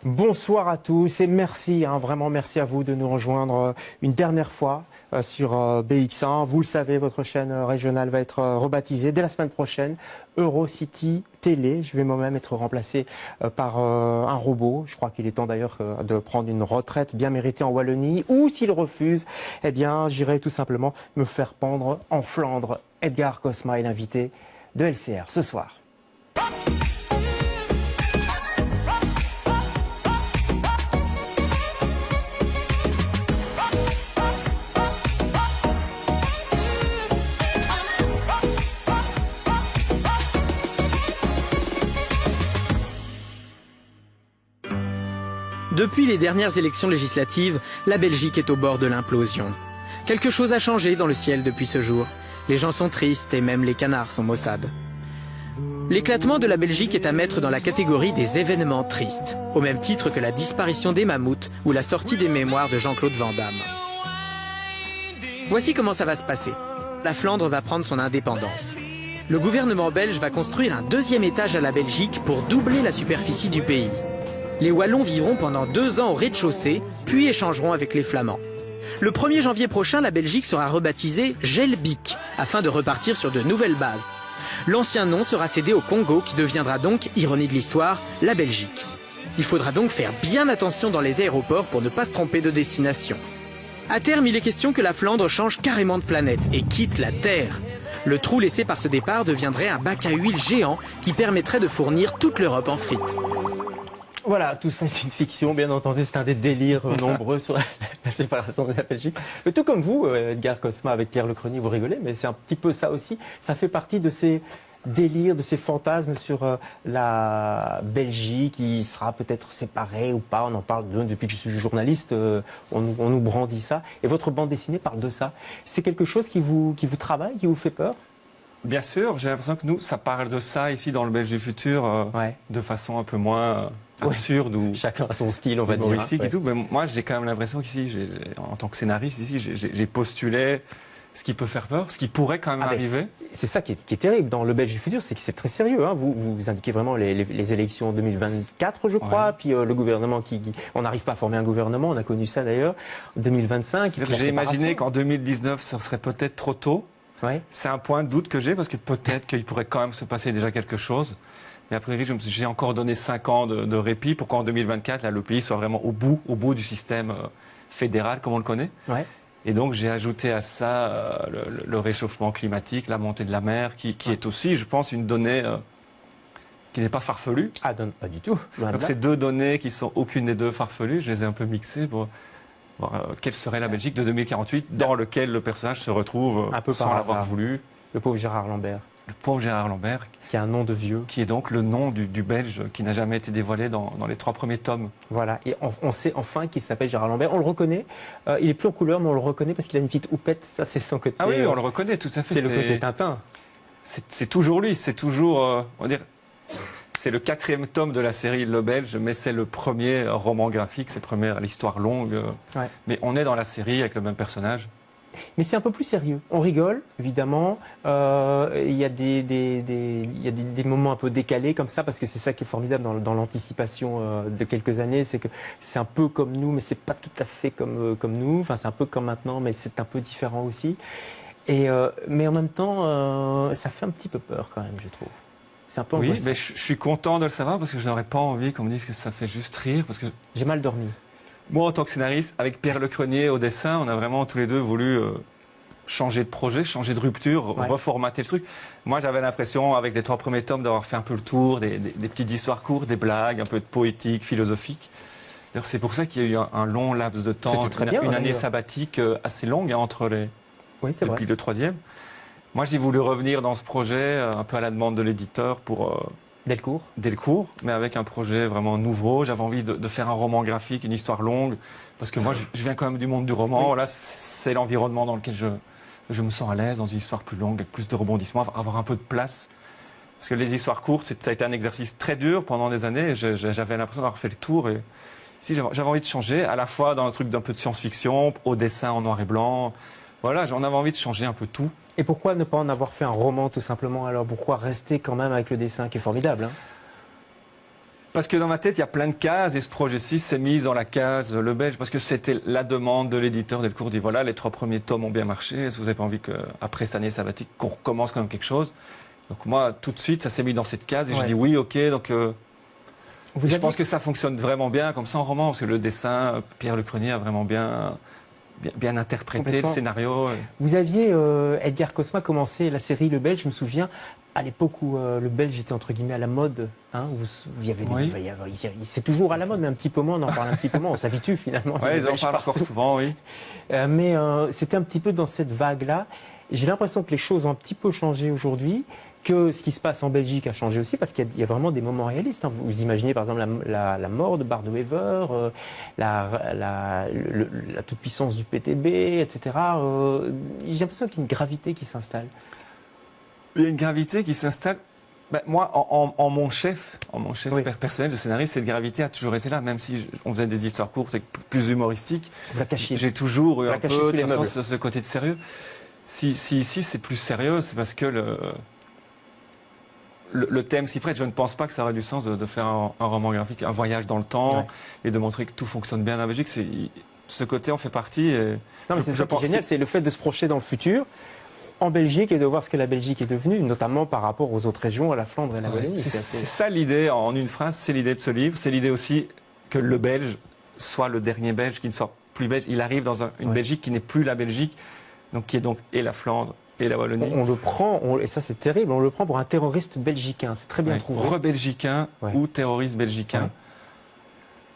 Bonsoir à tous et merci, vraiment merci à vous de nous rejoindre une dernière fois sur BX1. Vous le savez, votre chaîne régionale va être rebaptisée dès la semaine prochaine, Eurocity Télé. Je vais moi-même être remplacé par un robot. Je crois qu'il est temps d'ailleurs de prendre une retraite bien méritée en Wallonie. Ou s'il refuse, eh bien j'irai tout simplement me faire pendre en Flandre. Edgar Cosma est l'invité de LCR ce soir. Depuis les dernières élections législatives, la Belgique est au bord de l'implosion. Quelque chose a changé dans le ciel depuis ce jour. Les gens sont tristes et même les canards sont maussades. L'éclatement de la Belgique est à mettre dans la catégorie des événements tristes, au même titre que la disparition des mammouths ou la sortie des mémoires de Jean-Claude Van Damme. Voici comment ça va se passer. La Flandre va prendre son indépendance. Le gouvernement belge va construire un deuxième étage à la Belgique pour doubler la superficie du pays. Les Wallons vivront pendant 2 ans au rez-de-chaussée, puis échangeront avec les Flamands. Le 1er janvier prochain, la Belgique sera rebaptisée Gelbic, afin de repartir sur de nouvelles bases. L'ancien nom sera cédé au Congo, qui deviendra donc, ironie de l'histoire, la Belgique. Il faudra donc faire bien attention dans les aéroports pour ne pas se tromper de destination. À terme, il est question que la Flandre change carrément de planète et quitte la Terre. Le trou laissé par ce départ deviendrait un bac à huile géant qui permettrait de fournir toute l'Europe en frites. Voilà, tout ça c'est une fiction, bien entendu, c'est un des délires nombreux sur la séparation de la Belgique. Mais tout comme vous, Edgar Cosma, avec Pierre Lecrenier, vous rigolez, mais c'est un petit peu ça aussi. Ça fait partie de ces délires, de ces fantasmes sur la Belgique, qui sera peut-être séparée ou pas. On en parle depuis que je suis journaliste, on nous brandit ça. Et votre bande dessinée parle de ça. C'est quelque chose qui vous travaille, qui vous fait peur ? Bien sûr, j'ai l'impression que nous, ça parle de ça ici dans le Belge du futur, de façon un peu moins absurde ou chacun a son style, on va dire. Humoristique et tout. Mais moi, j'ai quand même l'impression qu'ici, en tant que scénariste, ici, j'ai postulé ce qui peut faire peur, ce qui pourrait quand même arriver. C'est ça qui est terrible dans le Belge du futur, c'est que c'est très sérieux. Hein. Vous indiquez vraiment les élections 2024, je crois, puis le gouvernement on n'arrive pas à former un gouvernement, on a connu ça d'ailleurs, 2025. J'ai imaginé qu'en 2019, ce serait peut-être trop tôt. Ouais. C'est un point de doute que j'ai, parce que peut-être qu'il pourrait quand même se passer déjà quelque chose. Mais a priori, j'ai encore donné 5 ans de répit pour qu'en 2024, là, le pays soit vraiment au bout du système fédéral, comme on le connaît. Ouais. Et donc, j'ai ajouté à ça le réchauffement climatique, la montée de la mer, qui est aussi, je pense, une donnée qui n'est pas farfelue. Ah, pas du tout. Donc, ces 2 données qui sont aucune des 2 farfelues, je les ai un peu mixées pour quelle serait la Belgique de 2048 dans lequel le personnage se retrouve un peu sans l'avoir voulu. Le pauvre Gérard Lambert. Le pauvre Gérard Lambert. Qui a un nom de vieux. Qui est donc le nom du Belge qui n'a jamais été dévoilé dans les 3 premiers tomes. Voilà, et on sait enfin qu'il s'appelle Gérard Lambert. On le reconnaît, il est plus en couleur, mais on le reconnaît parce qu'il a une petite houppette, ça c'est son côté... Ah oui, on le reconnaît tout à fait. C'est le côté Tintin. C'est toujours lui, c'est toujours... on va dire, c'est le 4e tome de la série Le Belge, mais c'est le premier roman graphique, c'est l'histoire longue. Ouais. Mais on est dans la série avec le même personnage. Mais c'est un peu plus sérieux. On rigole, évidemment. Il y a des moments un peu décalés comme ça, parce que c'est ça qui est formidable dans l'anticipation de quelques années, c'est que c'est un peu comme nous, mais c'est pas tout à fait comme nous. Enfin, c'est un peu comme maintenant, mais c'est un peu différent aussi. Mais en même temps, ça fait un petit peu peur quand même, je trouve. C'est un peu angoissant. Oui, mais je suis content de le savoir, parce que je n'aurais pas envie qu'on me dise que ça fait juste rire, parce que j'ai mal dormi. Moi, en tant que scénariste, avec Pierre Lecrenier au dessin, on a vraiment tous les deux voulu changer de projet, changer de rupture, reformater le truc. Moi, j'avais l'impression, avec les 3 premiers tomes, d'avoir fait un peu le tour, des petites histoires courtes, des blagues, un peu de poétique, philosophique. D'ailleurs, c'est pour ça qu'il y a eu un long laps de temps, une année sabbatique assez longue entre depuis le 3e. Moi, j'ai voulu revenir dans ce projet, un peu à la demande de l'éditeur, pour... Delcourt, mais avec un projet vraiment nouveau. J'avais envie de faire un roman graphique, une histoire longue, parce que moi, je viens quand même du monde du roman. Oui. Là, c'est l'environnement dans lequel je me sens à l'aise, dans une histoire plus longue, avec plus de rebondissements, avoir un peu de place. Parce que les histoires courtes, ça a été un exercice très dur pendant des années. J'avais l'impression d'avoir fait le tour. Et ici, j'avais envie de changer, à la fois dans un truc d'un peu de science-fiction, au dessin en noir et blanc. Voilà, j'en avais envie de changer un peu tout. Et pourquoi ne pas en avoir fait un roman, tout simplement? Alors pourquoi rester quand même avec le dessin, qui est formidable, hein? Parce que dans ma tête, il y a plein de cases et ce projet-ci s'est mis dans la case le belge parce que c'était la demande de l'éditeur Delcourt. Dit voilà, les 3 premiers tomes ont bien marché. Est-ce que vous n'avez pas envie qu'après cette année sabbatique, qu'on recommence quand même quelque chose? Donc moi, tout de suite, ça s'est mis dans cette case et je dis oui, ok. Donc je pense que ça fonctionne vraiment bien comme ça en roman parce que le dessin, Pierre Lecrenier a vraiment bien interprété le scénario. Vous aviez, Edgar Cosma, commencé la série Le Belge, je me souviens, à l'époque où le Belge était entre guillemets à la mode. Hein, c'est toujours à la mode, mais un petit peu moins, on en parle un petit peu moins, on s'habitue finalement. Oui, ils en parlent encore souvent, oui. Mais c'était un petit peu dans cette vague-là. J'ai l'impression que les choses ont un petit peu changé aujourd'hui, que ce qui se passe en Belgique a changé aussi, parce qu'il y a vraiment des moments réalistes. Hein. Vous imaginez par exemple la mort de Bart de Wever, la toute-puissance du PTB, etc. J'ai l'impression qu'il y a une gravité qui s'installe. Il y a une gravité qui s'installe. Ben, moi, en mon chef personnel de scénariste, cette gravité a toujours été là, même si on faisait des histoires courtes et plus humoristiques. Vous la cachiez. J'ai toujours eu un peu de toute façon, ce côté de sérieux. Si ici c'est plus sérieux, c'est parce que le thème s'y prête. Je ne pense pas que ça aurait du sens de faire un roman graphique, un voyage dans le temps et de montrer que tout fonctionne bien en Belgique. Ce côté en fait partie. Et non, mais c'est ça qui est génial, c'est le fait de se projeter dans le futur en Belgique et de voir ce que la Belgique est devenue, notamment par rapport aux autres régions, à la Flandre et la Wallonie. C'est ça l'idée, en une phrase, c'est l'idée de ce livre. C'est l'idée aussi que le Belge soit le dernier Belge, qui ne soit plus belge. Il arrive dans une Belgique qui n'est plus la Belgique, donc qui est donc et la Flandre et la Wallonie. On le prend, et ça c'est terrible, on le prend pour un terroriste belgicain. C'est très bien trouvé. Rebelgicain ou terroriste belgicain.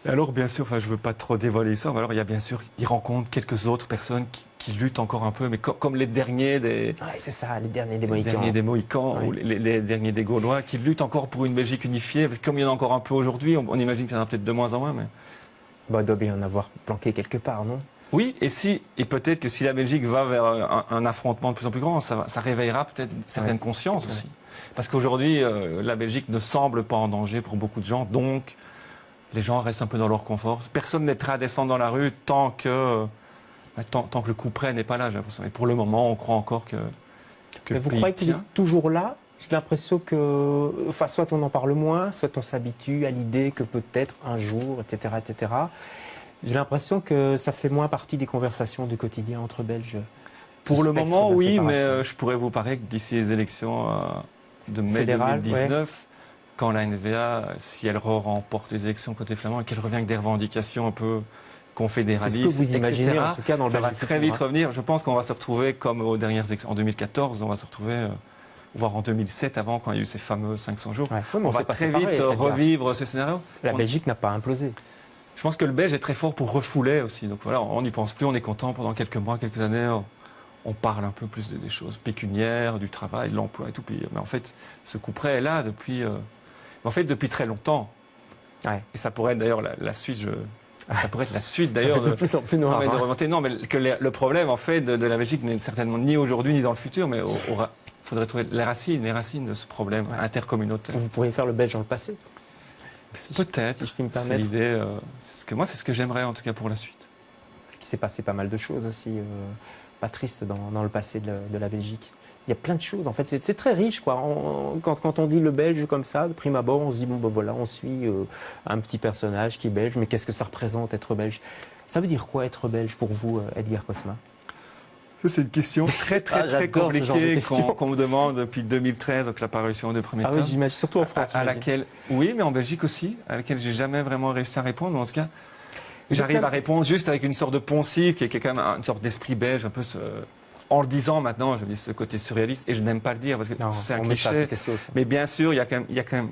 Alors, bien sûr, je ne veux pas trop dévoiler l'histoire, mais alors il rencontre quelques autres personnes qui luttent encore un peu, mais comme les derniers des... c'est ça, les derniers des Mohicans. Les derniers des Mohicans, ou les derniers des Gaulois, qui luttent encore pour une Belgique unifiée. Comme il y en a encore un peu aujourd'hui, on imagine qu'il y en a peut-être de moins en moins. Mais... il doit bien en avoir planqué quelque part, non? Oui, et peut-être que si la Belgique va vers un affrontement de plus en plus grand, ça réveillera peut-être certaines consciences aussi. Parce qu'aujourd'hui, la Belgique ne semble pas en danger pour beaucoup de gens, donc... Les gens restent un peu dans leur confort. Personne n'est prêt à descendre dans la rue tant que le coup près n'est pas là, j'ai l'impression. Et pour le moment, on croit encore que mais vous croyez qu'il est toujours là? J'ai l'impression que, soit on en parle moins, soit on s'habitue à l'idée que peut-être un jour, etc., etc. J'ai l'impression que ça fait moins partie des conversations du quotidien entre Belges. Pour le moment, oui, mais je pourrais vous parler que d'ici les élections de mai 2019... Quand la NVA, si elle remporte les élections côté flamand et qu'elle revient avec des revendications un peu confédéralistes, c'est ce que vous imaginez, etc., en tout cas dans le ça va très vite revenir. Je pense qu'on va se retrouver comme aux dernières élections. En 2014, on va se retrouver, voire en 2007, avant, quand il y a eu ces fameux 500 jours. On va très vite revivre ce scénario. La Belgique n'a pas implosé. Je pense que le Belge est très fort pour refouler aussi. Donc voilà, on n'y pense plus, on est content pendant quelques mois, quelques années. On parle un peu plus des choses pécuniaires, du travail, de l'emploi et tout. Mais en fait, ce coup près est là depuis... depuis très longtemps. Et ça pourrait être d'ailleurs la suite. Ça pourrait être la suite d'ailleurs de plus en plus noir. De remonter. Non, mais que le problème en fait de la Belgique n'est certainement ni aujourd'hui ni dans le futur, mais il faudrait trouver les racines de ce problème intercommunautaire. Vous pourriez faire le Belge dans le passé. Peut-être. Si je puis me permettre. C'est l'idée. C'est ce que j'aimerais en tout cas pour la suite. Parce qu'il s'est passé pas mal de choses aussi, pas tristes dans le passé de la Belgique. Il y a plein de choses, en fait, c'est très riche, quoi. Quand on dit le Belge comme ça, de prime abord, on se dit, on suit un petit personnage qui est belge, mais qu'est-ce que ça représente, être belge? Ça veut dire quoi, être belge, pour vous, Edgar Cosma? Ça, c'est une question très compliquée qu'on me demande depuis 2013, donc la parution des premiers tomes. Oui, j'imagine, surtout en France. À laquelle, oui, mais en Belgique aussi, à laquelle j'ai jamais vraiment réussi à répondre, mais en tout cas, j'arrive à répondre juste avec une sorte de poncif, qui est quand même une sorte d'esprit belge, un peu en le disant maintenant, je dis ce côté surréaliste, et je n'aime pas le dire parce que c'est un cliché. Mais bien sûr, il y a quand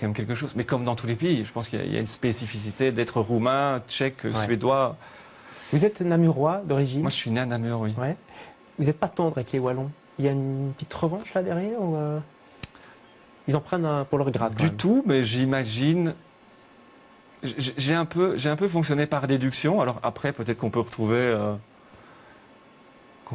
même quelque chose. Mais comme dans tous les pays, je pense qu'il y a une spécificité d'être roumain, tchèque, suédois. Vous êtes namurois d'origine? Moi, je suis né à Namur, oui. Ouais. Vous n'êtes pas tendre avec les Wallons? Il y a une petite revanche là derrière ou ils en prennent pour leur grade? Du tout, mais j'imagine. J'ai un peu fonctionné par déduction. Alors après, peut-être qu'on peut retrouver.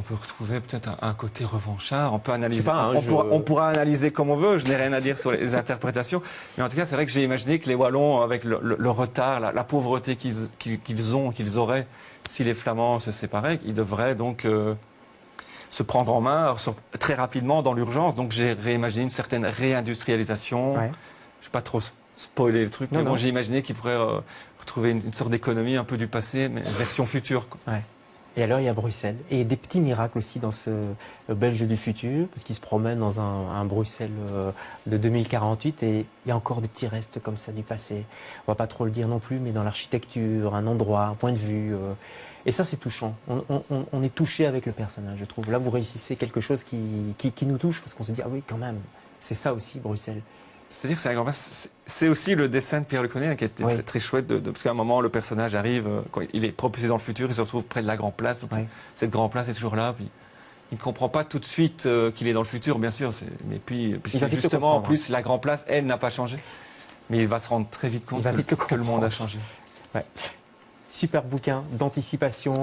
Peut-être un côté revanchard. On peut analyser. On pourra analyser comme on veut. Je n'ai rien à dire sur les interprétations. Mais en tout cas, c'est vrai que j'ai imaginé que les Wallons, avec le retard, la pauvreté qu'ils auraient si les Flamands se séparaient, ils devraient donc se prendre en main très rapidement dans l'urgence. Donc j'ai réimaginé une certaine réindustrialisation. Je ne vais pas trop spoiler le truc, Non, mais non. bon, j'ai imaginé qu'il pourrait retrouver une sorte d'économie un peu du passé, mais version future, quoi. Ouais. Et alors, il y a Bruxelles. Et il y a des petits miracles aussi dans ce Belge du futur, parce qu'il se promène dans un Bruxelles de 2048, et il y a encore des petits restes comme ça du passé. On va pas trop le dire non plus, mais dans l'architecture, un endroit, un point de vue. Et ça, c'est touchant. On est touché avec le personnage, je trouve. Là, vous réussissez quelque chose qui nous touche, parce qu'on se dit, ah oui, quand même, c'est ça aussi, Bruxelles. C'est-à-dire que c'est la grand-place. C'est aussi le dessin de Pierre Lecronier qui était Oui. très, très chouette, parce qu'à un moment, le personnage arrive, quand il est propulsé dans le futur, il se retrouve près de la Grand Place. Donc Oui. cette Grand Place est toujours là. Puis il ne comprend pas tout de suite qu'il est dans le futur, bien sûr. Mais puis, Il va vite le justement, en comprendre. plus, la Grand Place, elle, n'a pas changé. Mais il va se rendre très vite compte Il va vite le que le monde a changé. Ouais. Super bouquin d'anticipation,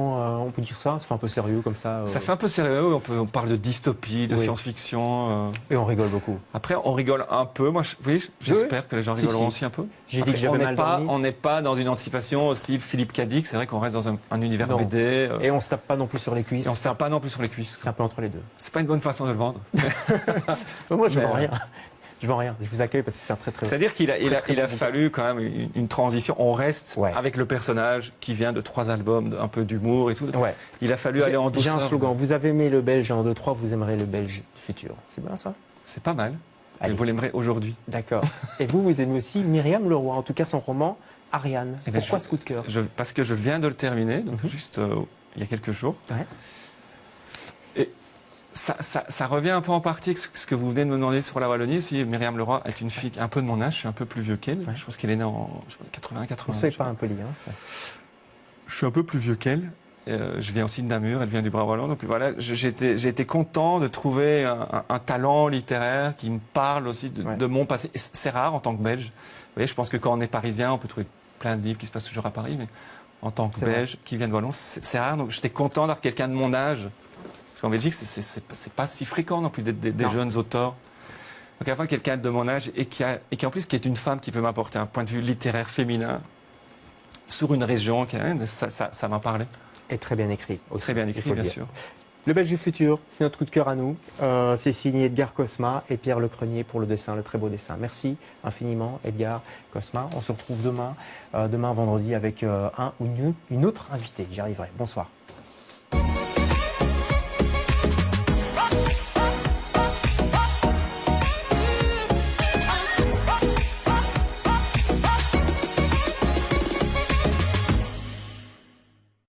on peut dire ça, ça fait un peu sérieux comme ça. Ça fait un peu sérieux, on parle de dystopie, de Oui. science-fiction. Et on rigole beaucoup. Après, on rigole un peu. Moi, oui, j'espère que les gens Si, rigoleront si. aussi un peu. J'ai dit Après, que j'avais mal dormi. on n'est pas dans une anticipation au style Philippe Cadic. C'est vrai qu'on reste dans un univers Non. BD. Et on se tape pas non plus sur les cuisses. Et on se tape pas non plus sur les cuisses. C'est un peu entre les deux. C'est pas une bonne façon de le vendre. Moi, je Mais, vends rien. Je vends rien. Je vous accueille parce que c'est un très C'est-à-dire qu'il a fallu quand même une transition. On reste Ouais. avec le personnage qui vient de 3 albums, un peu d'humour et tout. Ouais. Il a fallu aller en J'ai douceur. un slogan. Vous avez aimé le Belge en 2-3, vous aimerez le Belge du futur. C'est bien ça? C'est pas mal. Allez. Et vous l'aimerez aujourd'hui. D'accord. Et vous aimez aussi Myriam Leroy, en tout cas son roman Ariane. Eh ben, Pourquoi ce coup de cœur? Parce que je viens de le terminer, donc Mhm. juste il y a quelques jours. Ouais. Et ça revient un peu en partie avec ce que vous venez de me demander sur la Wallonie. Si Myriam Leroy est une fille un peu de mon âge, je suis un peu plus vieux qu'elle. Ouais. Je pense qu'elle est née en 80, Ne 80. soyez pas impoli. Hein. Je suis un peu plus vieux qu'elle. Je viens aussi de Namur, elle vient du Bras Wallon. Donc voilà, j'ai été content de trouver un talent littéraire qui me parle aussi Ouais. de mon passé. Et c'est rare en tant que Belge. Vous voyez, je pense que quand on est parisien, on peut trouver plein de livres qui se passent toujours à Paris, mais en tant que C'est vrai. Belge qui vient de Wallon, c'est rare. Donc j'étais content d'avoir quelqu'un de mon âge. Parce qu'en Belgique, c'est pas si fréquent non plus des Non. jeunes auteurs. Donc à la fois quelqu'un de mon âge et qui en plus qui est une femme qui peut m'apporter un point de vue littéraire féminin sur une région, ça m'a parlé. Et très bien écrit. Aussi, Très bien il faut écrit, le bien dire. sûr. Le Belge du futur, c'est notre coup de cœur à nous. C'est signé Edgar Cosma et Pierre Lecrenier pour le dessin, le très beau dessin. Merci infiniment, Edgar Cosma. On se retrouve demain vendredi, avec un ou une autre invitée. J'y arriverai. Bonsoir.